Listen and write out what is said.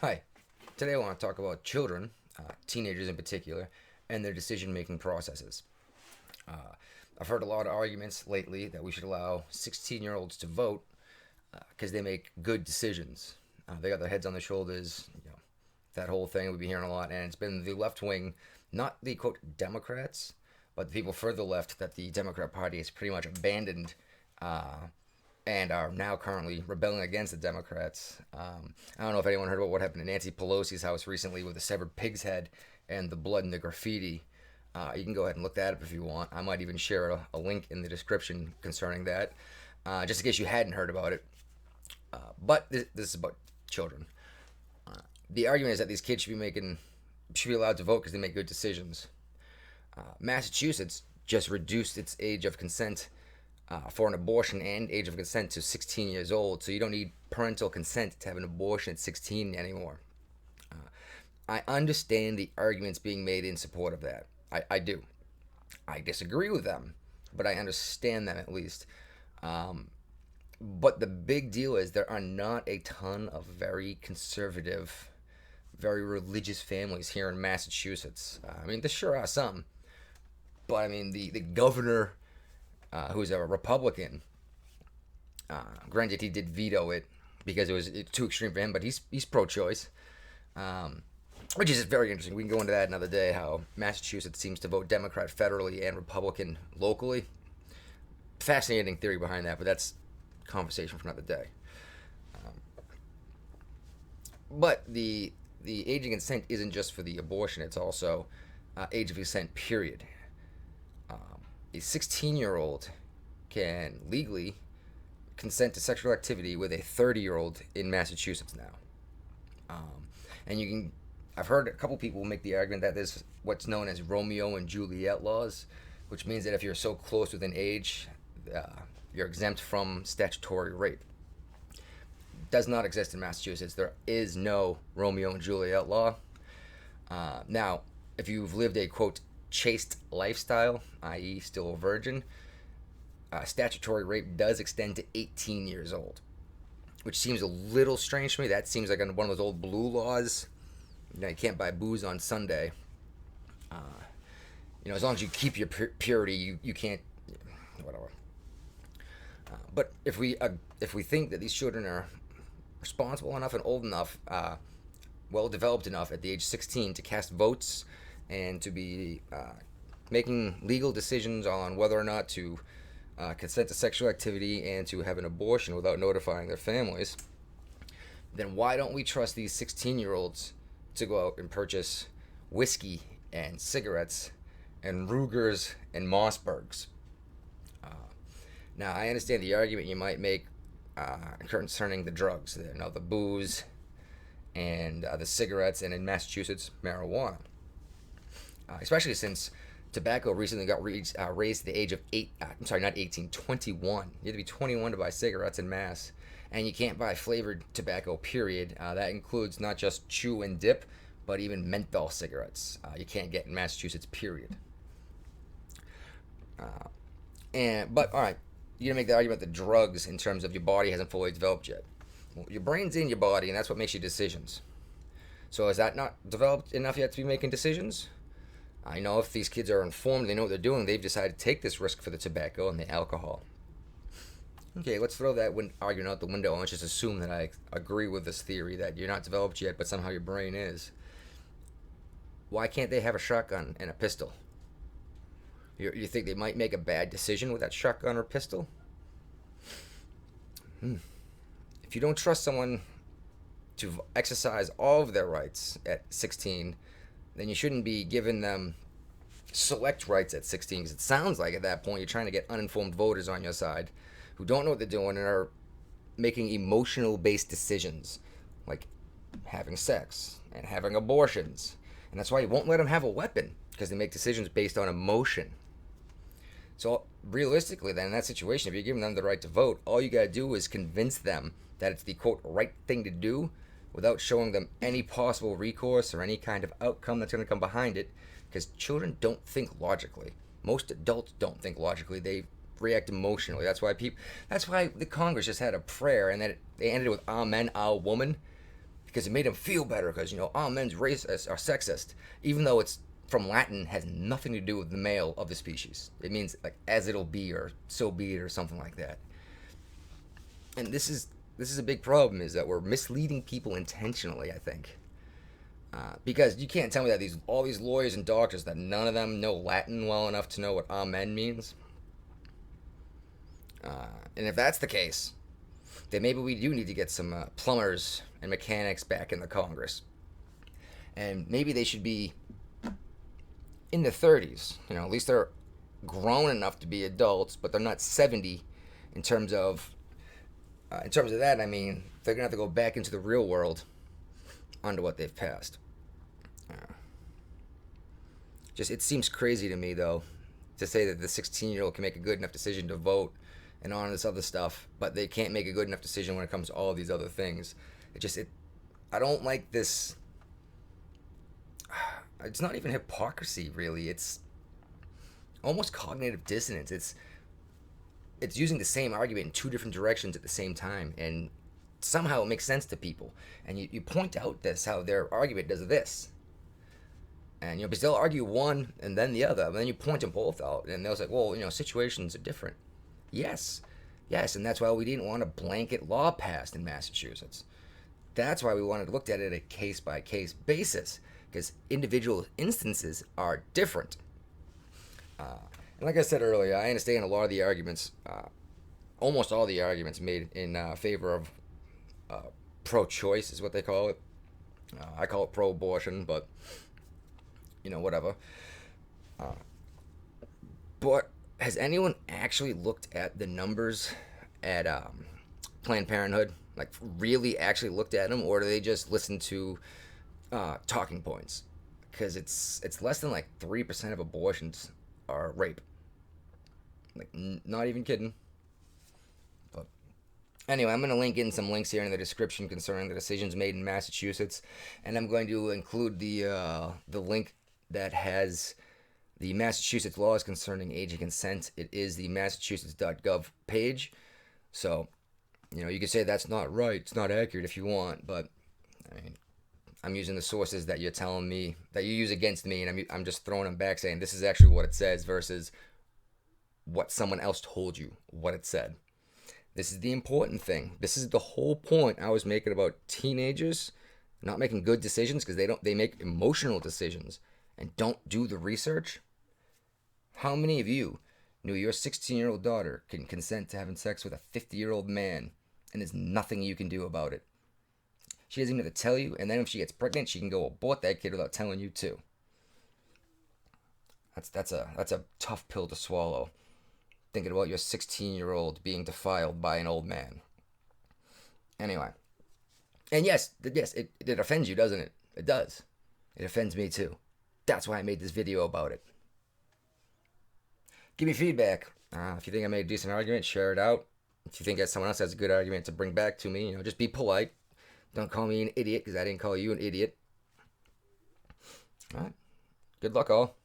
Hi. Today I want to talk about children, teenagers in particular, and their decision making processes. Uh, I've heard a lot of arguments lately that we should allow 16-year-olds to vote because they make good decisions. They got their heads on their shoulders, that whole thing we've been hearing a lot, and it's been the left wing, not the quote Democrats, but the people further left that the Democrat Party has pretty much abandoned uh, and are now currently rebelling against the Democrats. I don't know if anyone heard about what happened in Nancy Pelosi's house recently with the severed pig's head and the blood and the graffiti. You can go ahead and look that up if you want. I might even share a link in the description concerning that, just in case you hadn't heard about it. But this is about children. The argument is that these kids should be allowed to vote because they make good decisions. Massachusetts just reduced its age of consent for an abortion and age of consent to 16 years old. So you don't need parental consent to have an abortion at 16 anymore. I understand the arguments being made in support of that. I do. I disagree with them, but I understand them at least. But the big deal is there are not a ton of very conservative, very religious families here in Massachusetts. I mean, there sure are some, but I mean, the governor, who's a Republican, granted he did veto it because it was too extreme for him, but he's pro-choice, which is very interesting. We can go into that another day. How Massachusetts seems to vote Democrat federally and Republican locally. Fascinating theory behind that, but that's conversation for another day. But the age of consent isn't just for the abortion; it's also age of consent. Period. A 16-year-old can legally consent to sexual activity with a 30-year-old in Massachusetts now. And you can, I've heard a couple people make the argument that there's what's known as Romeo and Juliet laws, which means that if you're so close within age, you're exempt from statutory rape. Does not exist in Massachusetts. There is no Romeo and Juliet law. Now, if you've lived a quote chaste lifestyle, i.e., still a virgin, statutory rape does extend to 18 years old, which seems a little strange to me. That seems like one of those old blue laws. You can't buy booze on Sunday. As long as you keep your purity, you can't. Whatever. But if we think that these children are responsible enough and old enough, well developed enough at the age 16 to cast votes and to be making legal decisions on whether or not to consent to sexual activity and to have an abortion without notifying their families, then why don't we trust these 16-year-olds to go out and purchase whiskey and cigarettes and Rugers and Mossbergs? Now, I understand the argument you might make concerning the drugs, the booze and the cigarettes, and in Massachusetts, marijuana. Especially since tobacco recently got raised to the age of 21. You have to be 21 to buy cigarettes in Mass. And you can't buy flavored tobacco, period. That includes not just chew and dip, but even menthol cigarettes. You can't get in Massachusetts, period. But all right, you're gonna make the argument that drugs, in terms of your body, hasn't fully developed yet. Well, your brain's in your body, and that's what makes your decisions. So is that not developed enough yet to be making decisions? I know if these kids are informed, they know what they're doing, they've decided to take this risk for the tobacco and the alcohol. Okay, let's throw that argument out the window and let's just assume that I agree with this theory that you're not developed yet, but somehow your brain is. Why can't they have a shotgun and a pistol? You think they might make a bad decision with that shotgun or pistol? If you don't trust someone to exercise all of their rights at 16, then you shouldn't be giving them select rights at 16, because it sounds like at that point you're trying to get uninformed voters on your side who don't know what they're doing and are making emotional based decisions like having sex and having abortions. And that's why you won't let them have a weapon, because they make decisions based on emotion. So realistically then, in that situation, if you're giving them the right to vote, all you gotta do is convince them that it's the quote right thing to do without showing them any possible recourse or any kind of outcome that's going to come behind it, because children don't think logically. Most adults don't think logically. They react emotionally. That's why the Congress just had a prayer, and that they ended it with "Amen, our woman," because it made him feel better because, you know, all men's racist are sexist, even though it's from Latin, has nothing to do with the male of the species. It means like as it'll be or so be it or something like that. And this is a big problem, is that we're misleading people intentionally, I think. Because you can't tell me that all these lawyers and doctors, that none of them know Latin well enough to know what amen means. And if that's the case, then maybe we do need to get some plumbers and mechanics back in the Congress. And maybe they should be in the 30s. You know, at least they're grown enough to be adults, but they're not 70 in terms of that. I mean, they're going to have to go back into the real world under what they've passed. It seems crazy to me, though, to say that the 16-year-old can make a good enough decision to vote and all this other stuff, but they can't make a good enough decision when it comes to all these other things. I don't like this. It's not even hypocrisy, really. It's almost cognitive dissonance. It's using the same argument in two different directions at the same time, and somehow it makes sense to people. And you point out how their argument does this. And, you know, because they'll argue one and then the other, and then you point them both out, and they'll say, well, you know, situations are different. Yes, and that's why we didn't want a blanket law passed in Massachusetts. That's why we wanted to look at it a case-by-case basis, because individual instances are different. And like I said earlier, I understand a lot of the arguments, almost all the arguments made in favor of pro-choice is what they call it. I call it pro-abortion, but, you know, whatever. But has anyone actually looked at the numbers at Planned Parenthood? Like, really actually looked at them? Or do they just listen to talking points? Because it's less than like 3% of abortions are rape. Like, not even kidding. But anyway, I'm going to link in some links here in the description concerning the decisions made in Massachusetts, and I'm going to include the link that has the Massachusetts laws concerning age and consent. It is the massachusetts.gov page. So, you know, you can say that's not right, it's not accurate if you want, but I mean, I'm using the sources that you're telling me, that you use against me, and I'm just throwing them back saying this is actually what it says versus what someone else told you what it said. This is the important thing. This is the whole point I was making about teenagers not making good decisions because they make emotional decisions and don't do the research. How many of you knew your 16-year-old daughter can consent to having sex with a 50-year-old man and there's nothing you can do about it? She doesn't even have to tell you, and then if she gets pregnant, she can go abort that kid without telling you too. That's a tough pill to swallow, thinking about your 16-year-old being defiled by an old man. Anyway. And yes, it offends you, doesn't it? It does. It offends me too. That's why I made this video about it. Give me feedback. If you think I made a decent argument, share it out. If you think that someone else has a good argument to bring back to me, you know, just be polite. Don't call me an idiot because I didn't call you an idiot. All right. Good luck, all.